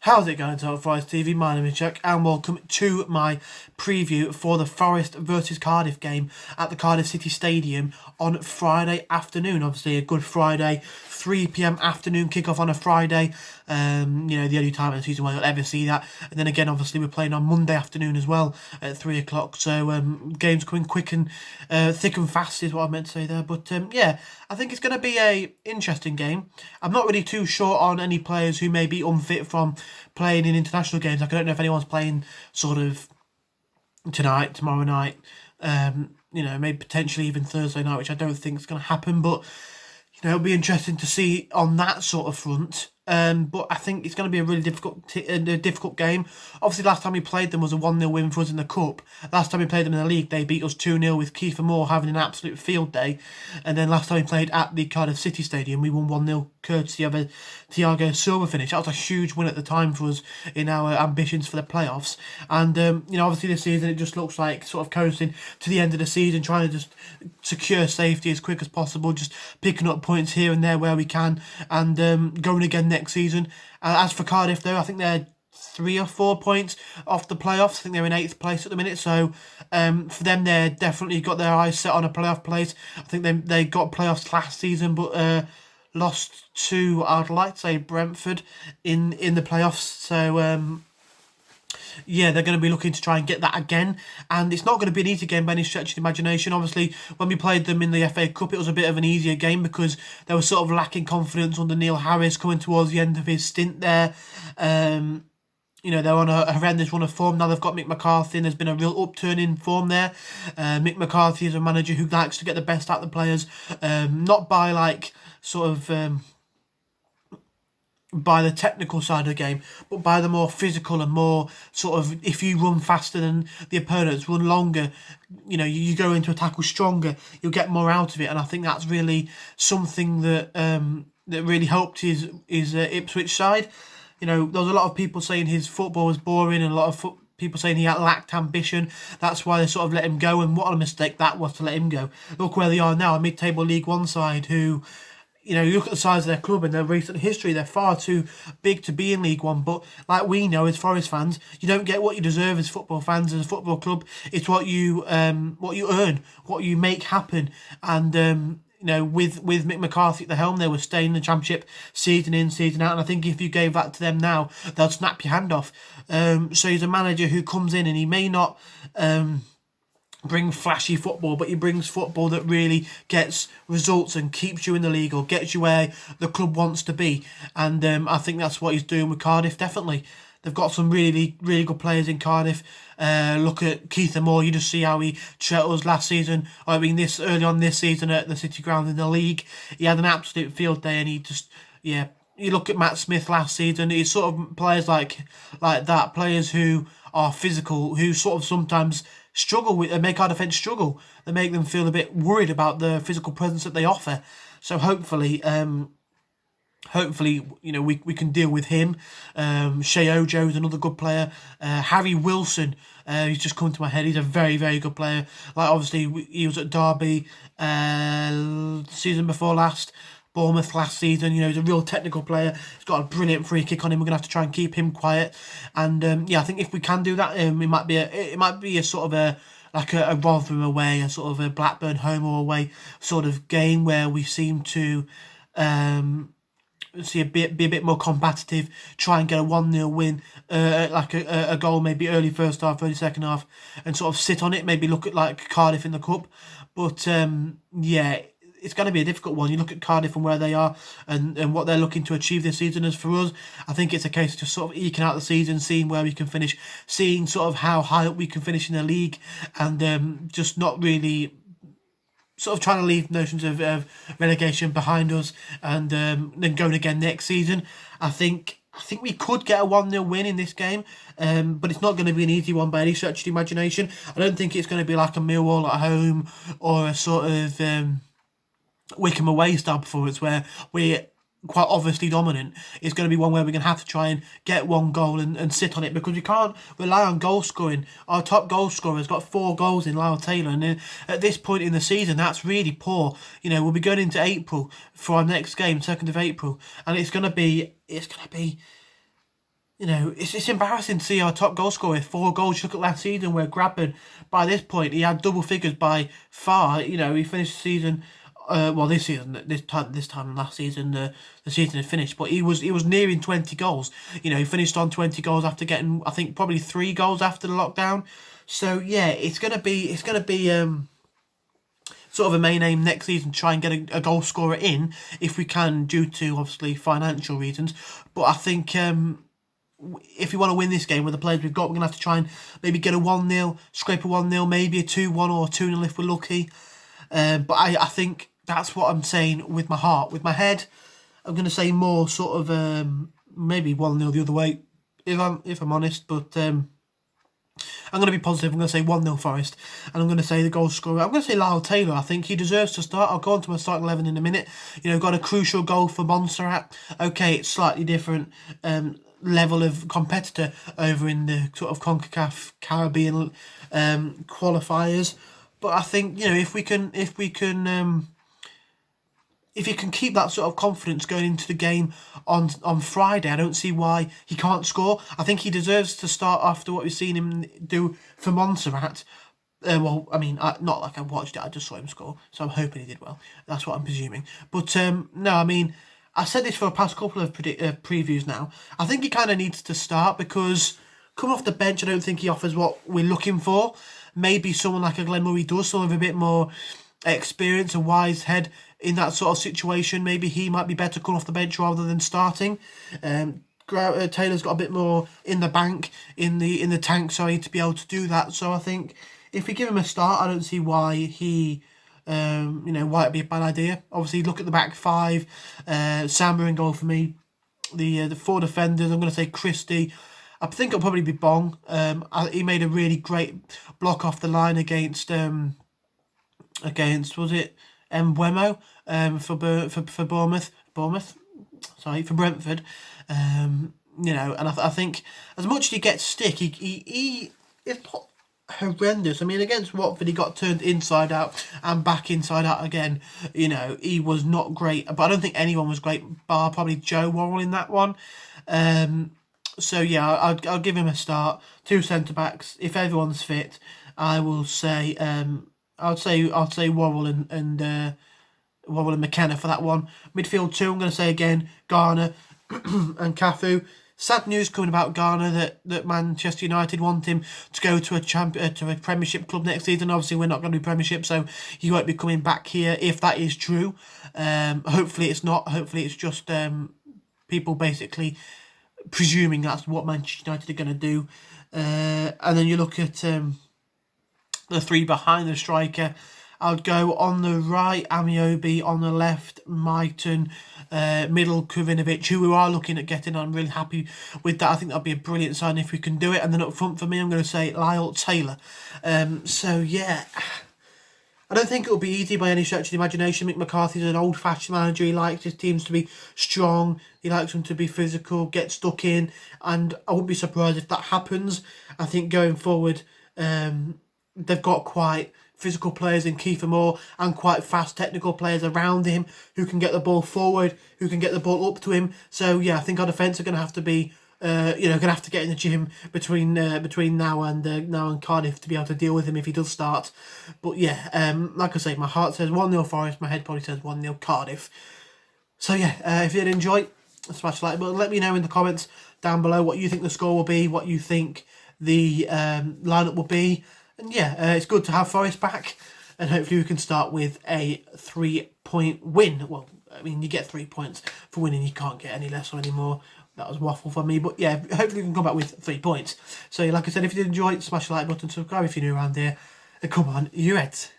How's it going, Top Forest TV? My name is Jack, and welcome to my preview for the Forest versus Cardiff game at the Cardiff City Stadium on Friday afternoon. Obviously, a good Friday, 3 p.m. afternoon kickoff on a Friday. The only time in the season where you'll ever see that. And then again, obviously, we're playing on Monday afternoon as well at 3 o'clock. So games coming quick and thick and fast is what I meant to say there. But I think it's going to be a interesting game. I'm not really too sure on any players who may be unfit from playing in international games. Like, I don't know if anyone's playing sort of tonight, tomorrow night, maybe potentially even Thursday night, which I don't think is going to happen. But it'll be interesting to see on that sort of front. But I think it's going to be a really difficult game. Obviously, last time we played them was a 1-0 win for us in the Cup. Last time we played them in the league, they beat us 2-0 with Kiefer Moore having an absolute field day. And then last time we played at the Cardiff City Stadium, we won 1-0 courtesy of a Thiago Silva finish. That was a huge win at the time for us in our ambitions for the playoffs. And, obviously this season it just looks like sort of coasting to the end of the season, trying to just secure safety as quick as possible, just picking up points here and there where we can, and going again next season. As for Cardiff, though, I think they're 3 or 4 points off the playoffs. I think they're in 8th place at the minute. So for them, they're definitely got their eyes set on a playoff place. I think they got playoffs last season, but lost to, I'd like to say, Brentford in the playoffs. So they're going to be looking to try and get that again. And it's not going to be an easy game by any stretch of the imagination. Obviously, when we played them in the FA Cup, it was a bit of an easier game because they were sort of lacking confidence under Neil Harris coming towards the end of his stint there. They're on a horrendous run of form. Now they've got Mick McCarthy, and there's been a real upturn in form there. Mick McCarthy is a manager who likes to get the best out of the players, not by by the technical side of the game, but by the more physical and more sort of, if you run faster than the opponents, run longer, you go into a tackle stronger, you'll get more out of it. And I think that's really something that that really helped his Ipswich side. There was a lot of people saying his football was boring, and a lot of people saying he had lacked ambition. That's why they sort of let him go, and what a mistake that was to let him go. Look where they are now, a mid-table League One side who, you look at the size of their club and their recent history, they're far too big to be in League One. But like we know as Forest fans, you don't get what you deserve as football fans, as a football club. It's what you earn, what you make happen. And with Mick McCarthy at the helm, they were staying in the Championship season in, season out. And I think if you gave that to them now, they'll snap your hand off. So he's a manager who comes in and he may not bring flashy football, but he brings football that really gets results and keeps you in the league or gets you where the club wants to be. And I think that's what he's doing with Cardiff, definitely. They've got some really, really good players in Cardiff. Look at Keith Moore. You just see how he treated us last season. This early on this season at the City Ground in the league. He had an absolute field day, and he just, You look at Matt Smith last season. It's sort of players like that, players who are physical, who sort of sometimes struggle with, make our defence struggle. They make them feel a bit worried about the physical presence that they offer. So hopefully, we can deal with him. Shea Ojo is another good player. Harry Wilson, he's just come to my head. He's a very, very good player. Like, obviously, he was at Derby season before last. Bournemouth last season. He's a real technical player. He's got a brilliant free kick on him. We're gonna have to try and keep him quiet. And I think if we can do that, it might be a sort of a Rotherham away, a sort of a Blackburn home or away sort of game where we seem to be a bit more competitive, try and get a 1-0 win, a goal maybe early first half, early second half, and sort of sit on it, maybe look at like Cardiff in the Cup. But it's going to be a difficult one. You look at Cardiff and where they are and what they're looking to achieve this season. As for us, I think it's a case of just sort of eking out the season, seeing where we can finish, seeing sort of how high up we can finish in the league, and just not really sort of trying to leave notions of relegation behind us, and then going again next season. I think we could get a 1-0 win in this game, but it's not going to be an easy one by any stretch of the imagination. I don't think it's going to be like a Millwall at home or a sort of Wickham away style performance where we're quite obviously dominant. It's going to be one where we're going to have to try and get one goal and sit on it, because we can't rely on goal scoring. Our top goal scorer has got 4 goals in Lyle Taylor, and at this point in the season, that's really poor. We'll be going into April for our next game, 2nd of April, and it's going to be you know, it's embarrassing to see our top goal scorer with 4 goals. You look at last season where Grabban, by this point, he had double figures by far. You know, he finished the season, this season, this time last season, the season had finished, but he was nearing 20 goals. You know, he finished on 20 goals after getting, I think, probably 3 goals after the lockdown. So yeah, it's gonna be sort of a main aim next season, try and get a goal scorer in if we can, due to obviously financial reasons. But I think if we want to win this game with the players we've got, we're going to have to try and maybe get a 1-0, scrape a 1-0, maybe a 2-1 or a 2-0 if we're lucky. But I think that's what I'm saying with my heart. With my head, I'm going to say more sort of maybe 1-0 the other way, if I'm honest. But I'm going to be positive. I'm going to say 1-0 Forest. And I'm going to say the goal scorer, I'm going to say Lyle Taylor. I think he deserves to start. I'll go on to my starting 11 in a minute. You know, got a crucial goal for Montserrat. Okay, it's slightly different level of competitor over in the sort of CONCACAF Caribbean qualifiers. But I think, you know, if you can keep that sort of confidence going into the game on Friday, I don't see why he can't score. I think he deserves to start after what we've seen him do for Montserrat. Not like I watched it, I just saw him score, so I'm hoping he did well. That's what I'm presuming. But no, I mean, I said this for the past couple of previews now. I think he kind of needs to start because coming off the bench, I don't think he offers what we're looking for. Maybe someone like a Glenn Murray does, someone with a bit more experience, a wise head in that sort of situation. Maybe he might be better coming off the bench rather than starting. Taylor's got a bit more in the bank, in the tank, sorry, to be able to do that. So I think if we give him a start, I don't see why he... why it'd be a bad idea. Obviously, look at the back 5. Samba in goal for me. The 4 defenders, I'm going to say Christie. I think it'll probably be Bong. He made a really great block off the line against was it Mbeumo for Bournemouth. For Brentford. And I think as much as he gets stick, he is not horrendous. I mean, against Watford, he got turned inside out and back inside out again. You know, he was not great, but I don't think anyone was great, bar probably Joe Worrell in that one. So yeah, I'll give him a start. 2 centre backs. If everyone's fit, I will say I'll say Worrell and Worrell and McKenna for that one. Midfield 2, I'm going to say again Garner and Cafu. Sad news coming about Garner that Manchester United want him to go to a Premiership club next season. Obviously, we're not going to be Premiership, so he won't be coming back here if that is true. Hopefully, it's not. Hopefully, it's just people basically presuming that's what Manchester United are going to do. And then you look at the 3 behind the striker. I'd go on the right, Amiobi, on the left, Mighton, middle, Kuvinovic, who we are looking at getting. I'm really happy with that. I think that'll be a brilliant sign if we can do it. And then up front for me, I'm going to say Lyle Taylor. So, yeah, I don't think it'll be easy by any stretch of the imagination. Mick McCarthy's an old-fashioned manager. He likes his teams to be strong. He likes them to be physical, get stuck in. And I wouldn't be surprised if that happens. I think going forward, they've got quite physical players in Kiefer Moore and quite fast technical players around him who can get the ball forward, who can get the ball up to him. So yeah, I think our defence are going to have to be, going to have to get in the gym between now and Cardiff to be able to deal with him if he does start. But yeah, like I say, my heart says 1-0 Forest, my head probably says 1-0 Cardiff. So yeah, if you did enjoy, smash the like button. Let me know in the comments down below what you think the score will be, what you think the lineup will be. And yeah, it's good to have Forest back, and hopefully we can start with a 3-point win. Well, I mean, you get 3 points for winning, you can't get any less or any more. That was waffle for me, but yeah, hopefully we can come back with 3 points. So like I said, if you did enjoy it, smash the like button, subscribe if you're new around here, and come on, you Reds.